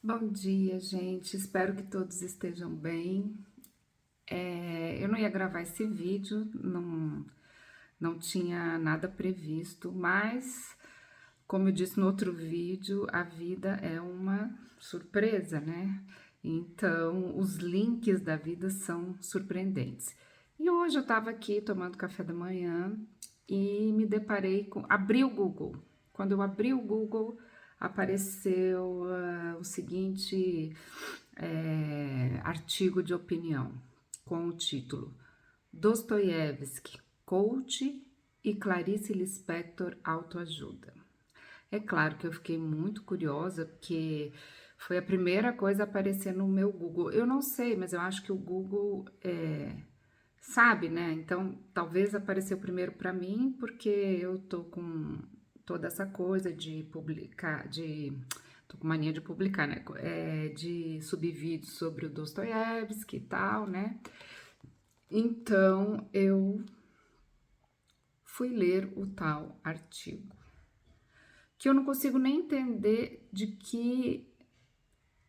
Bom dia, gente. Espero que todos estejam bem. Eu não ia gravar esse vídeo, não tinha nada previsto, mas, como eu disse no outro vídeo, a vida é uma surpresa, né? Então, os links da vida são surpreendentes. E hoje eu estava aqui tomando café da manhã e me deparei com. Abri o Google. Quando eu abri o Google, apareceu o seguinte artigo de opinião com o título Dostoiévski, coach e Clarice Lispector, autoajuda. É claro que eu fiquei muito curiosa, porque foi a primeira coisa a aparecer no meu Google. Eu não sei, mas eu acho que o Google sabe, né? Então, talvez apareceu primeiro para mim, porque eu tô com toda essa coisa de publicar, tô com mania de publicar, né? De subir vídeos sobre o Dostoiévski e tal, né? Então, eu fui ler o tal artigo, que eu não consigo nem entender de que,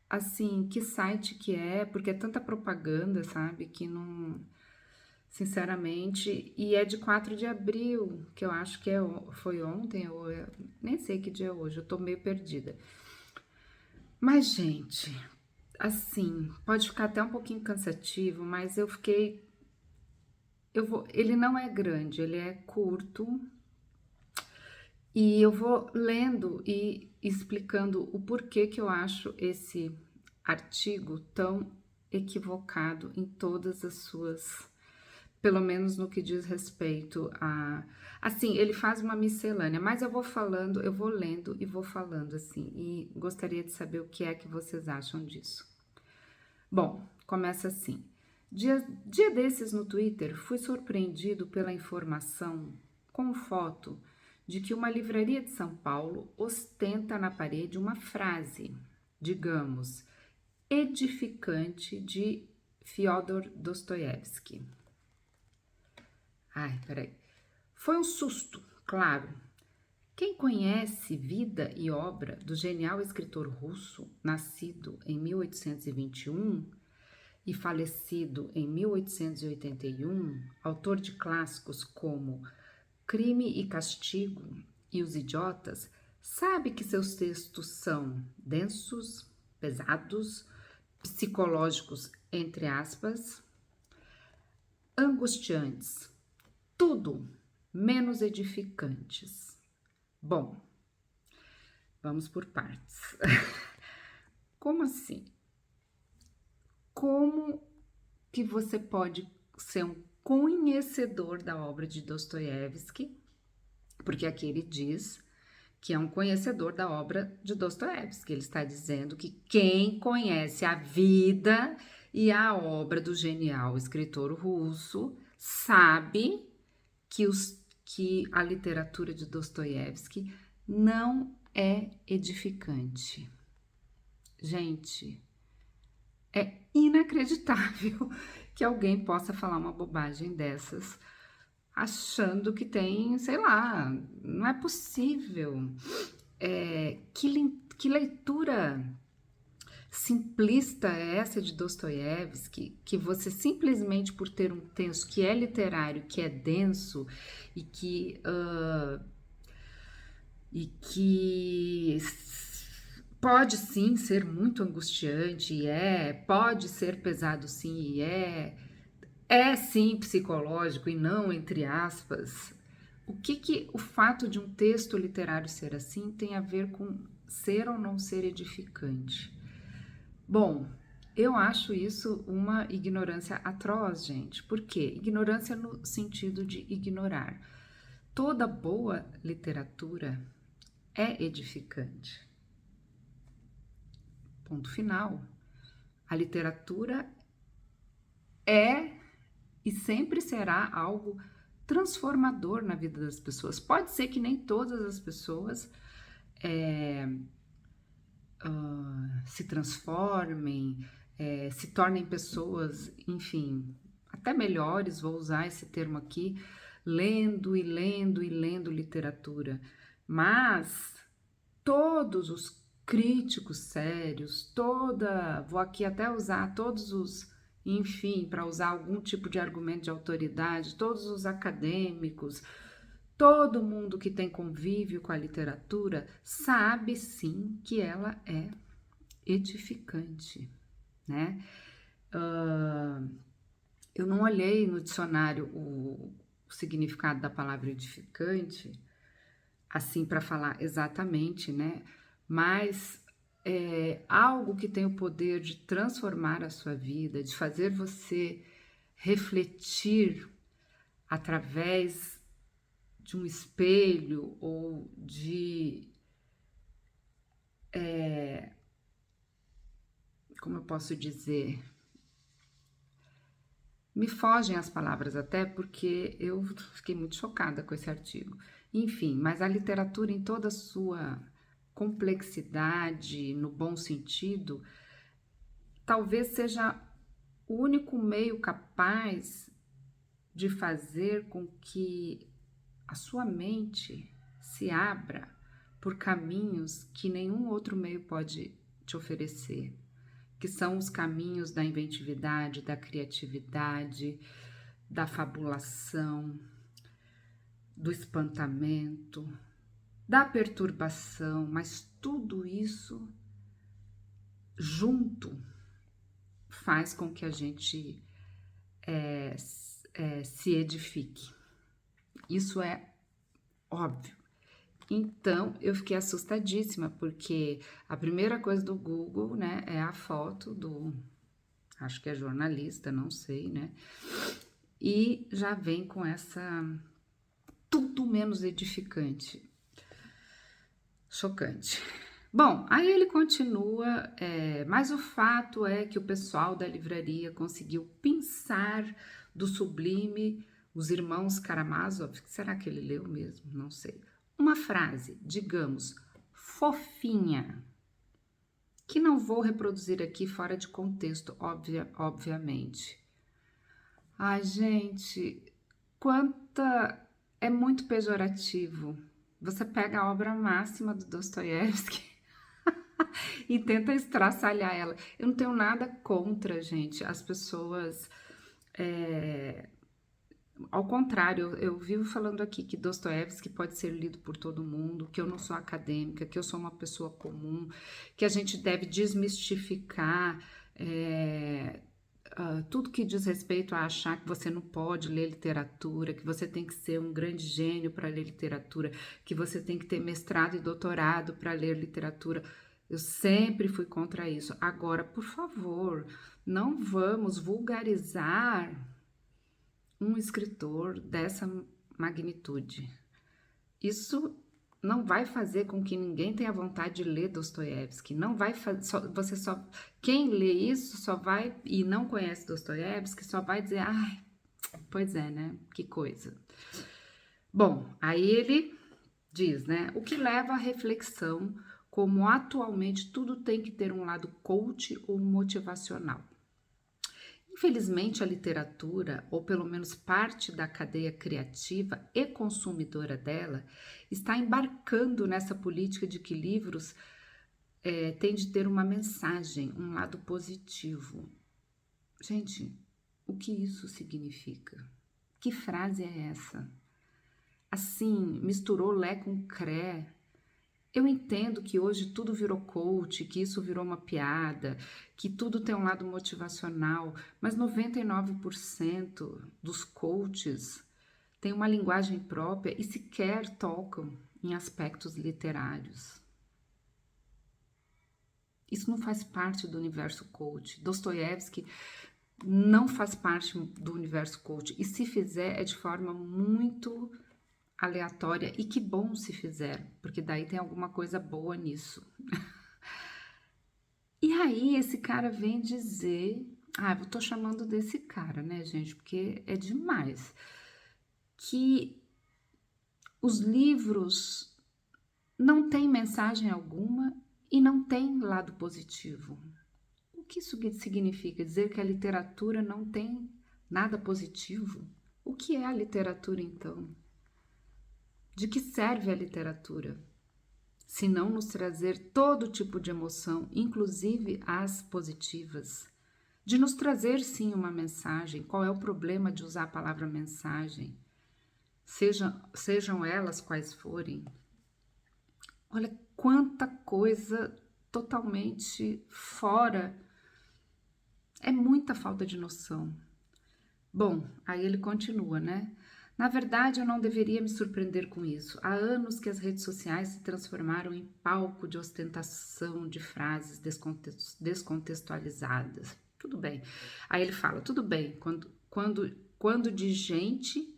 assim, que site que é, porque é tanta propaganda, sabe? Que não, sinceramente, e é de 4 de abril, que eu acho que foi ontem, ou nem sei que dia é hoje, eu tô meio perdida. Mas, gente, assim, pode ficar até um pouquinho cansativo, mas ele não é grande, ele é curto, e eu vou lendo e explicando o porquê que eu acho esse artigo tão equivocado em todas as suas, pelo menos no que diz respeito a. Assim, ele faz uma miscelânea, mas eu vou falando, eu vou lendo e vou falando assim, e gostaria de saber o que é que vocês acham disso. Bom, começa assim. Dia desses no Twitter, fui surpreendido pela informação com foto de que uma livraria de São Paulo ostenta na parede uma frase, digamos, edificante de Fyodor Dostoiévski. Ai, peraí. Foi um susto, claro. Quem conhece vida e obra do genial escritor russo, nascido em 1821 e falecido em 1881, autor de clássicos como Crime e Castigo e Os Idiotas, sabe que seus textos são densos, pesados, psicológicos, entre aspas, angustiantes, tudo menos edificantes. Bom, vamos por partes. Como assim? Como que você pode ser um conhecedor da obra de Dostoiévski? Porque aqui ele diz que é um conhecedor da obra de Dostoiévski. Ele está dizendo que quem conhece a vida e a obra do genial escritor russo sabe que a literatura de Dostoiévski não é edificante. Gente, é inacreditável que alguém possa falar uma bobagem dessas achando que tem, sei lá, não é possível. Que leitura simplista é essa de Dostoiévski, que você simplesmente por ter um texto que é literário, que é denso e que pode sim ser muito angustiante, pode ser pesado sim, é sim psicológico e não entre aspas. O que o fato de um texto literário ser assim tem a ver com ser ou não ser edificante? Bom, eu acho isso uma ignorância atroz, gente. Por quê? Ignorância no sentido de ignorar. Toda boa literatura é edificante. Ponto final. A literatura é e sempre será algo transformador na vida das pessoas. Pode ser que nem todas as pessoas se transformem, se tornem pessoas, enfim, até melhores, vou usar esse termo aqui, lendo e lendo e lendo literatura. Mas todos os críticos sérios, vou aqui até usar todos os, enfim, para usar algum tipo de argumento de autoridade, todos os acadêmicos, todo mundo que tem convívio com a literatura sabe sim que ela é edificante, né? Eu não olhei no dicionário o significado da palavra edificante, assim para falar exatamente, né? Mas é algo que tem o poder de transformar a sua vida, de fazer você refletir através de um espelho ou de, como eu posso dizer, me fogem as palavras até porque eu fiquei muito chocada com esse artigo. Enfim, mas a literatura em toda a sua complexidade, no bom sentido, talvez seja o único meio capaz de fazer com que a sua mente se abra por caminhos que nenhum outro meio pode te oferecer, que são os caminhos da inventividade, da criatividade, da fabulação, do espantamento, da perturbação, mas tudo isso junto faz com que a gente se edifique. Isso é óbvio. Então, eu fiquei assustadíssima, porque a primeira coisa do Google, né, é a foto do, acho que é jornalista, não sei, né, e já vem com essa, tudo menos edificante, chocante. Bom, aí ele continua, mas o fato é que o pessoal da livraria conseguiu pensar do sublime os irmãos Karamazov, será que ele leu mesmo? Não sei. Uma frase, digamos, fofinha, que não vou reproduzir aqui fora de contexto, obviamente. Ai, gente, quanta... é muito pejorativo. Você pega a obra máxima do Dostoiévski e tenta estraçalhar ela. Eu não tenho nada contra, gente, as pessoas... Ao contrário, eu vivo falando aqui que Dostoiévski pode ser lido por todo mundo, que eu não sou acadêmica, que eu sou uma pessoa comum, que a gente deve desmistificar tudo que diz respeito a achar que você não pode ler literatura, que você tem que ser um grande gênio para ler literatura, que você tem que ter mestrado e doutorado para ler literatura. Eu sempre fui contra isso. Agora, por favor, não vamos vulgarizar um escritor dessa magnitude. Isso não vai fazer com que ninguém tenha vontade de ler Dostoiévski. Não vai fazer, você só quem lê isso só vai e não conhece Dostoiévski só vai dizer, ai, pois é, né? Que coisa. Bom, aí ele diz, né? O que leva à reflexão como atualmente tudo tem que ter um lado coach ou motivacional. Infelizmente, a literatura, ou pelo menos parte da cadeia criativa e consumidora dela, está embarcando nessa política de que livros têm de ter uma mensagem, um lado positivo. Gente, o que isso significa? Que frase é essa? Assim, misturou lé com cré. Eu entendo que hoje tudo virou coach, que isso virou uma piada, que tudo tem um lado motivacional, mas 99% dos coaches têm uma linguagem própria e sequer tocam em aspectos literários. Isso não faz parte do universo coach. Dostoiévski não faz parte do universo coach, e se fizer é de forma muito aleatória, e que bom se fizer, porque daí tem alguma coisa boa nisso. E aí esse cara vem dizer, eu tô chamando desse cara, né, gente, porque é demais, que os livros não têm mensagem alguma e não têm lado positivo. O que isso significa? Dizer que a literatura não tem nada positivo? O que é a literatura, então? De que serve a literatura? se não nos trazer todo tipo de emoção, inclusive as positivas? De nos trazer, sim, uma mensagem. Qual é o problema de usar a palavra mensagem? Sejam elas quais forem. Olha quanta coisa totalmente fora. É muita falta de noção. Bom, aí ele continua, né? Na verdade, eu não deveria me surpreender com isso. Há anos que as redes sociais se transformaram em palco de ostentação de frases descontextualizadas. Tudo bem. Aí ele fala, tudo bem, quando de gente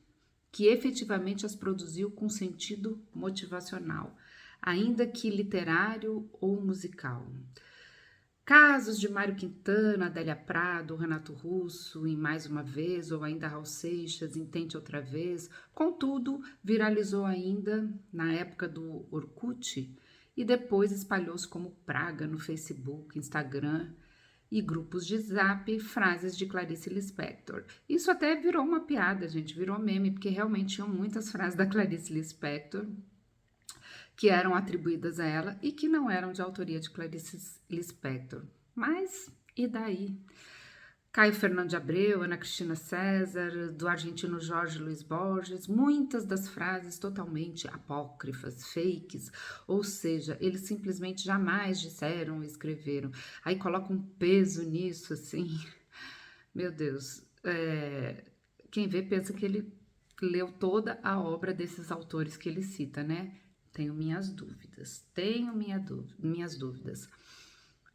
que efetivamente as produziu com sentido motivacional, ainda que literário ou musical. Casos de Mário Quintana, Adélia Prado, Renato Russo, em Mais Uma Vez, ou ainda Raul Seixas, em Tente Outra Vez. Contudo, viralizou ainda na época do Orkut e depois espalhou-se como praga no Facebook, Instagram e grupos de Zap, frases de Clarice Lispector. Isso até virou uma piada, gente, virou meme, porque realmente tinham muitas frases da Clarice Lispector que eram atribuídas a ela e que não eram de autoria de Clarice Lispector. Mas, e daí? Caio Fernando de Abreu, Ana Cristina César, do argentino Jorge Luiz Borges, muitas das frases totalmente apócrifas, fakes, ou seja, eles simplesmente jamais disseram ou escreveram. Aí coloca um peso nisso, assim, meu Deus, quem vê pensa que ele leu toda a obra desses autores que ele cita, né? Tenho minhas dúvidas, minhas dúvidas.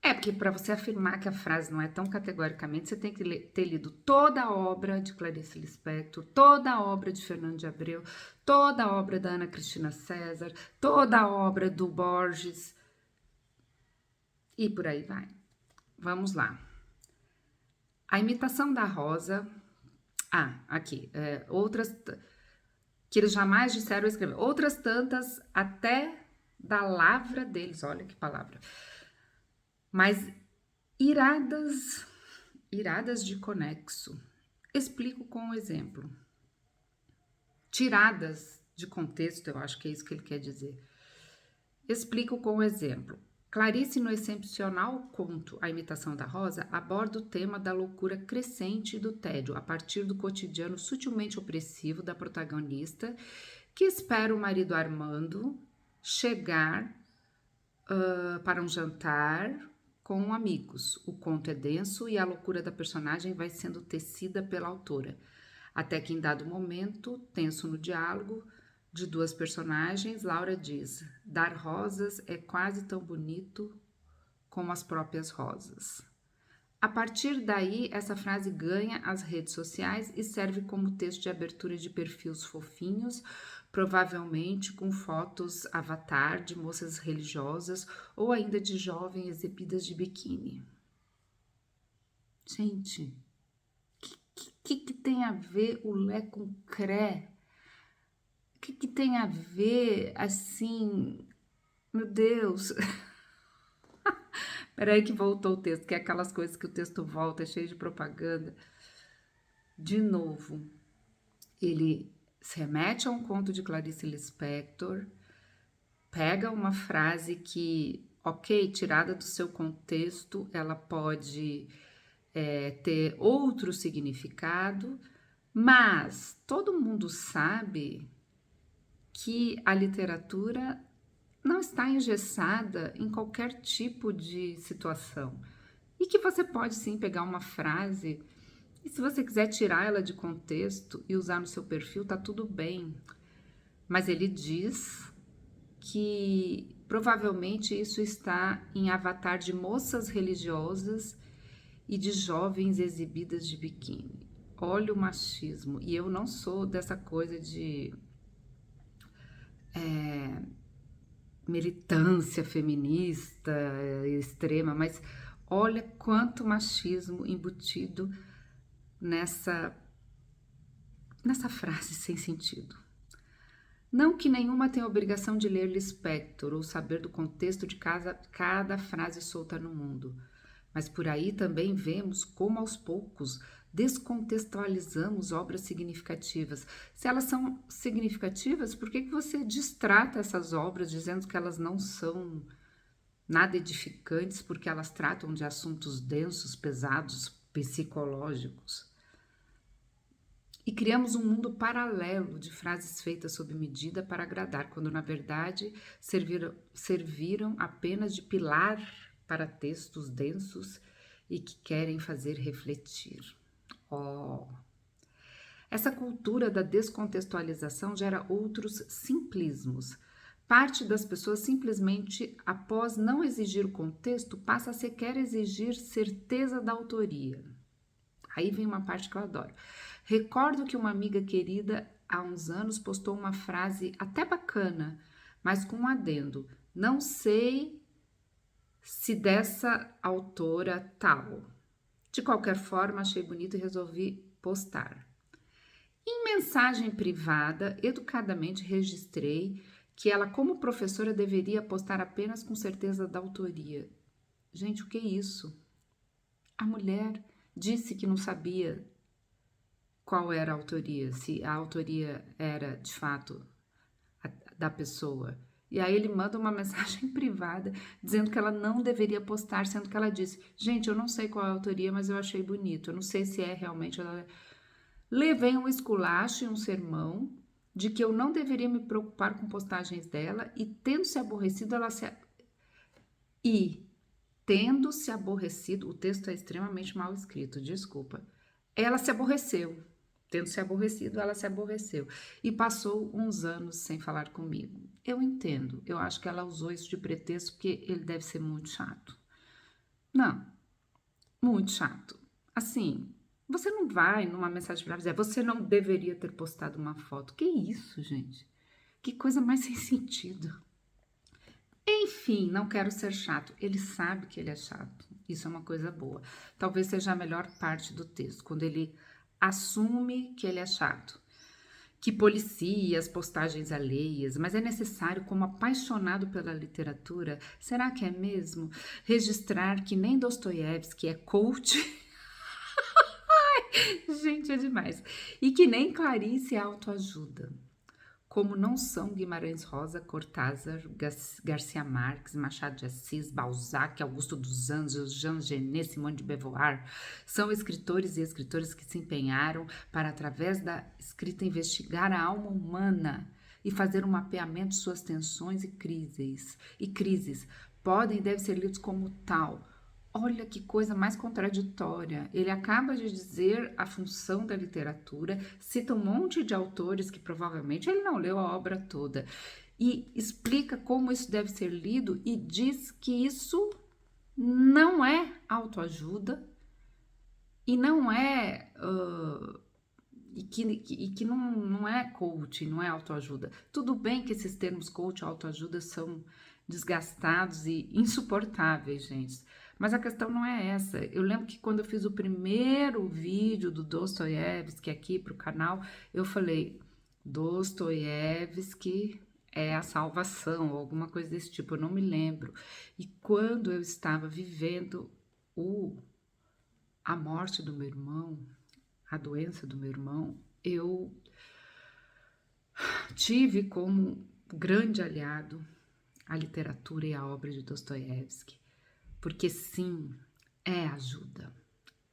Porque para você afirmar que a frase não é tão categoricamente, você tem que ter lido toda a obra de Clarice Lispector, toda a obra de Fernando de Abreu, toda a obra da Ana Cristina César, toda a obra do Borges, e por aí vai. Vamos lá. A imitação da Rosa... aqui. Outras... que eles jamais disseram escrever. Outras tantas até da lavra deles, olha que palavra. Mas iradas de conexo. Explico com um exemplo. Tiradas de contexto, eu acho que é isso que ele quer dizer. Explico com um exemplo. Clarice, no excepcional conto A Imitação da Rosa, aborda o tema da loucura crescente e do tédio, a partir do cotidiano sutilmente opressivo da protagonista, que espera o marido Armando chegar para um jantar com amigos. O conto é denso e a loucura da personagem vai sendo tecida pela autora, até que em dado momento, tenso no diálogo de duas personagens, Laura diz: dar rosas é quase tão bonito como as próprias rosas. A partir daí, essa frase ganha as redes sociais e serve como texto de abertura de perfis fofinhos, provavelmente com fotos avatar de moças religiosas ou ainda de jovens exibidas de biquíni. Gente, o que tem a ver o Lé com Cré? O que tem a ver, assim, meu Deus... Peraí que voltou o texto, que é aquelas coisas que o texto volta, é cheio de propaganda. De novo, ele se remete a um conto de Clarice Lispector, pega uma frase que, ok, tirada do seu contexto, ela pode ter outro significado, mas todo mundo sabe que a literatura não está engessada em qualquer tipo de situação. E que você pode sim pegar uma frase e se você quiser tirar ela de contexto e usar no seu perfil, tá tudo bem. Mas ele diz que provavelmente isso está em avatar de moças religiosas e de jovens exibidas de biquíni. Olha o machismo. E eu não sou dessa coisa de... militância feminista extrema, mas olha quanto machismo embutido nessa frase sem sentido. Não que nenhuma tenha obrigação de ler Lispector ou saber do contexto de cada frase solta no mundo, mas por aí também vemos como aos poucos descontextualizamos obras significativas. Se elas são significativas, por que você distrata essas obras dizendo que elas não são nada edificantes, porque elas tratam de assuntos densos, pesados, psicológicos? E criamos um mundo paralelo de frases feitas sob medida para agradar, quando na verdade serviram apenas de pilar para textos densos e que querem fazer refletir. Oh. Essa cultura da descontextualização gera outros simplismos. Parte das pessoas simplesmente, após não exigir o contexto, passa a sequer exigir certeza da autoria. Aí vem uma parte que eu adoro. Recordo que uma amiga querida há uns anos postou uma frase até bacana, mas com um adendo. Não sei se dessa autora tal. De qualquer forma, achei bonito e resolvi postar. Em mensagem privada, educadamente registrei que ela, como professora, deveria postar apenas com certeza da autoria. Gente, o que é isso? A mulher disse que não sabia qual era a autoria, se a autoria era de fato da pessoa. E aí ele manda uma mensagem privada dizendo que ela não deveria postar, sendo que ela disse: gente, eu não sei qual é a autoria, mas eu achei bonito, eu não sei se é realmente ela. Levei um esculacho e um sermão de que eu não deveria me preocupar com postagens dela e tendo-se aborrecido, o texto é extremamente mal escrito, desculpa. Ela se aborreceu. Tendo se aborrecido, ela se aborreceu. E passou uns anos sem falar comigo. Eu entendo, eu acho que ela usou isso de pretexto porque ele deve ser muito chato. Não, muito chato. Assim, você não vai numa mensagem para dizer, você não deveria ter postado uma foto. Que isso, gente? Que coisa mais sem sentido. Enfim, não quero ser chato. Ele sabe que ele é chato. Isso é uma coisa boa. Talvez seja a melhor parte do texto, quando ele assume que ele é chato, que policia as postagens alheias, mas é necessário, como apaixonado pela literatura, será que é mesmo? Registrar que nem Dostoiévski é coach. Gente, é demais. E que nem Clarice é autoajuda. Como não são Guimarães Rosa, Cortázar, Garcia Marques, Machado de Assis, Balzac, Augusto dos Anjos, Jean Genet, Simone de Beauvoir, são escritores e escritoras que se empenharam para, através da escrita, investigar a alma humana e fazer um mapeamento de suas tensões e crises. Podem e devem ser lidos como tal. Olha que coisa mais contraditória. Ele acaba de dizer a função da literatura, cita um monte de autores que provavelmente ele não leu a obra toda e explica como isso deve ser lido e diz que isso não é autoajuda e não é e que não é coach, não é autoajuda. Tudo bem que esses termos coach e autoajuda são desgastados e insuportáveis, gente. Mas a questão não é essa. Eu lembro que quando eu fiz o primeiro vídeo do Dostoiévski aqui para o canal, eu falei, Dostoiévski é a salvação, ou alguma coisa desse tipo, eu não me lembro. E quando eu estava vivendo a morte do meu irmão, a doença do meu irmão, eu tive como grande aliado a literatura e a obra de Dostoiévski. Porque sim, é ajuda,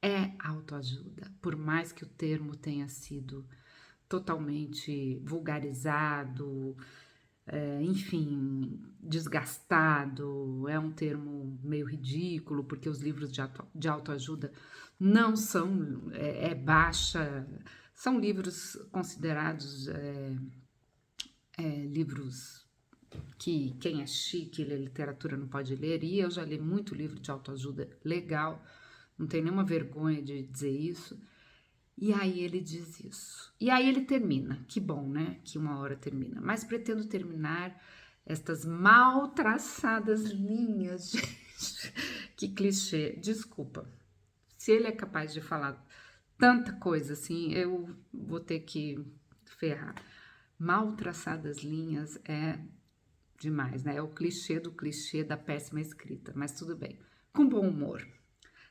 é autoajuda, por mais que o termo tenha sido totalmente vulgarizado, enfim, desgastado, é um termo meio ridículo, porque os livros de autoajuda não são, baixa, são livros considerados livros que quem é chique lê literatura não pode ler, e eu já li muito livro de autoajuda legal, não tenho nenhuma vergonha de dizer isso. E aí ele diz isso. E aí ele termina, que bom, né? Que uma hora termina. Mas pretendo terminar estas mal traçadas linhas, gente. Que clichê, desculpa. Se ele é capaz de falar tanta coisa assim, eu vou ter que ferrar. Mal traçadas linhas é demais, né? É o clichê do clichê da péssima escrita, mas tudo bem. Com bom humor.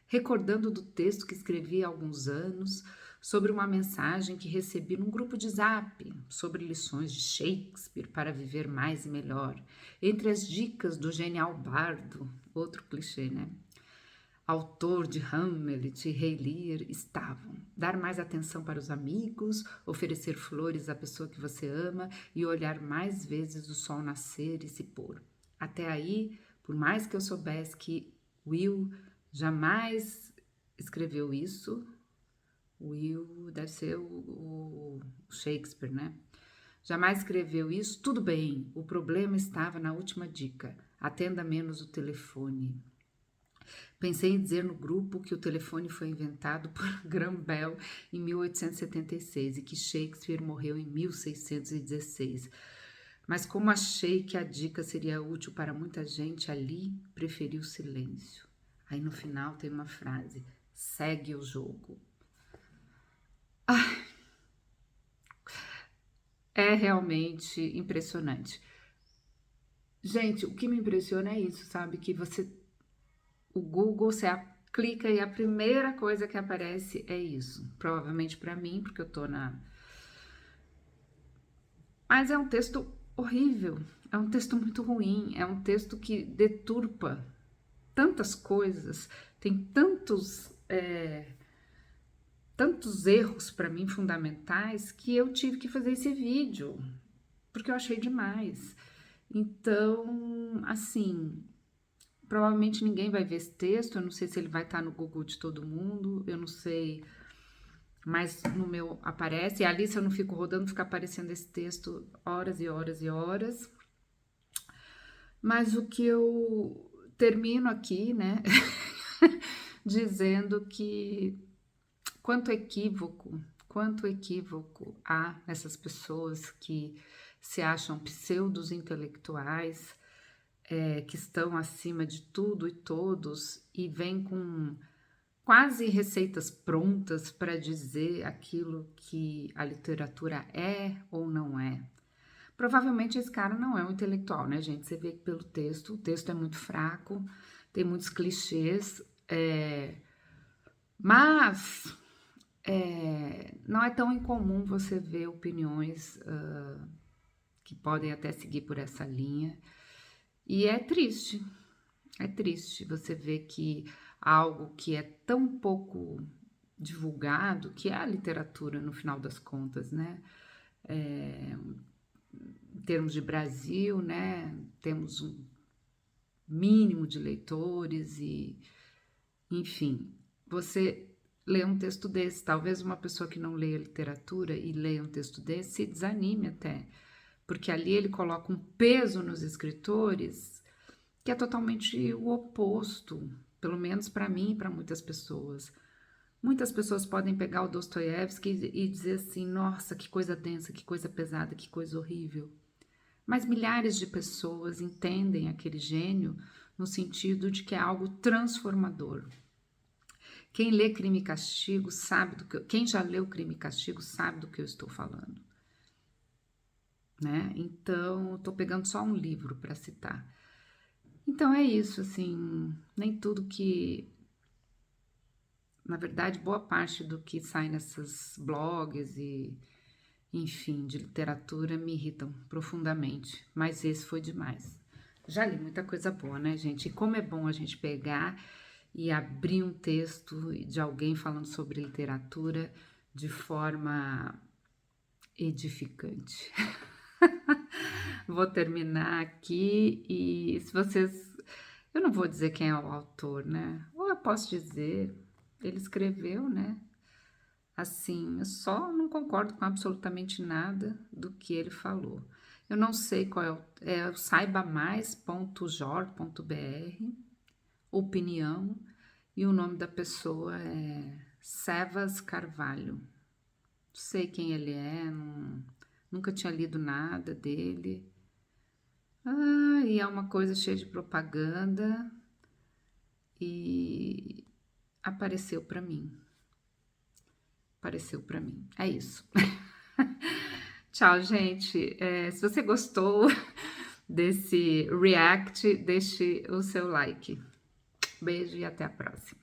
recordando do texto que escrevi há alguns anos sobre uma mensagem que recebi num grupo de Zap sobre lições de Shakespeare para viver mais e melhor. Entre as dicas do genial bardo, outro clichê, né? Autor de Hamlet e Rei Lear estavam dar mais atenção para os amigos, oferecer flores à pessoa que você ama e olhar mais vezes o sol nascer e se pôr. Até aí, por mais que eu soubesse que Will jamais escreveu isso, Will deve ser o Shakespeare, né? Jamais escreveu isso, tudo bem, o problema estava na última dica, atenda menos o telefone. Pensei em dizer no grupo que o telefone foi inventado por Graham Bell em 1876 e que Shakespeare morreu em 1616. Mas como achei que a dica seria útil para muita gente ali, preferi o silêncio. Aí no final tem uma frase: segue o jogo. É realmente impressionante. Gente, o que me impressiona é isso, sabe? Que o Google, você clica e a primeira coisa que aparece é isso. Provavelmente para mim, porque eu tô na... Mas é um texto horrível, é um texto muito ruim, é um texto que deturpa tantas coisas, tem tantos erros para mim fundamentais que eu tive que fazer esse vídeo, porque eu achei demais. Então, assim, provavelmente ninguém vai ver esse texto, eu não sei se ele vai estar no Google de todo mundo, eu não sei, mas no meu aparece, e ali se eu não fico rodando, fica aparecendo esse texto horas e horas e horas. Mas o que eu termino aqui, né, dizendo que quanto equívoco há nessas pessoas que se acham pseudos intelectuais, que estão acima de tudo e todos e vêm com quase receitas prontas para dizer aquilo que a literatura é ou não é. Provavelmente esse cara não é um intelectual, né, gente? Você vê que pelo texto, o texto é muito fraco, tem muitos clichês, mas não é tão incomum você ver opiniões que podem até seguir por essa linha. E é triste você ver que algo que é tão pouco divulgado, que é a literatura no final das contas, né? Em termos de Brasil, né? Temos um mínimo de leitores e, enfim, você lê um texto desse, talvez uma pessoa que não leia literatura e leia um texto desse se desanime até, porque ali ele coloca um peso nos escritores que é totalmente o oposto, pelo menos para mim e para muitas pessoas. Muitas pessoas podem pegar o Dostoiévski e dizer assim, nossa, que coisa densa, que coisa pesada, que coisa horrível. Mas milhares de pessoas entendem aquele gênio no sentido de que é algo transformador. Quem lê Crime e Castigo sabe quem já leu Crime e Castigo sabe do que eu estou falando, né? Então, estou pegando só um livro para citar. Então é isso, assim, nem tudo que, na verdade, boa parte do que sai nessas blogs e, enfim, de literatura me irritam profundamente, mas esse foi demais. Já li muita coisa boa, né, gente? E como é bom a gente pegar e abrir um texto de alguém falando sobre literatura de forma edificante. Vou terminar aqui e se vocês... Eu não vou dizer quem é o autor, né? Ou eu posso dizer, ele escreveu, né? Assim, eu só não concordo com absolutamente nada do que ele falou. Eu não sei qual é o saibamais.jor.br, opinião, e o nome da pessoa é Sevas Carvalho. Sei quem ele é, nunca tinha lido nada dele. E é uma coisa cheia de propaganda e apareceu para mim. É isso. Tchau, gente. Se você gostou desse react, deixe o seu like. Beijo e até a próxima.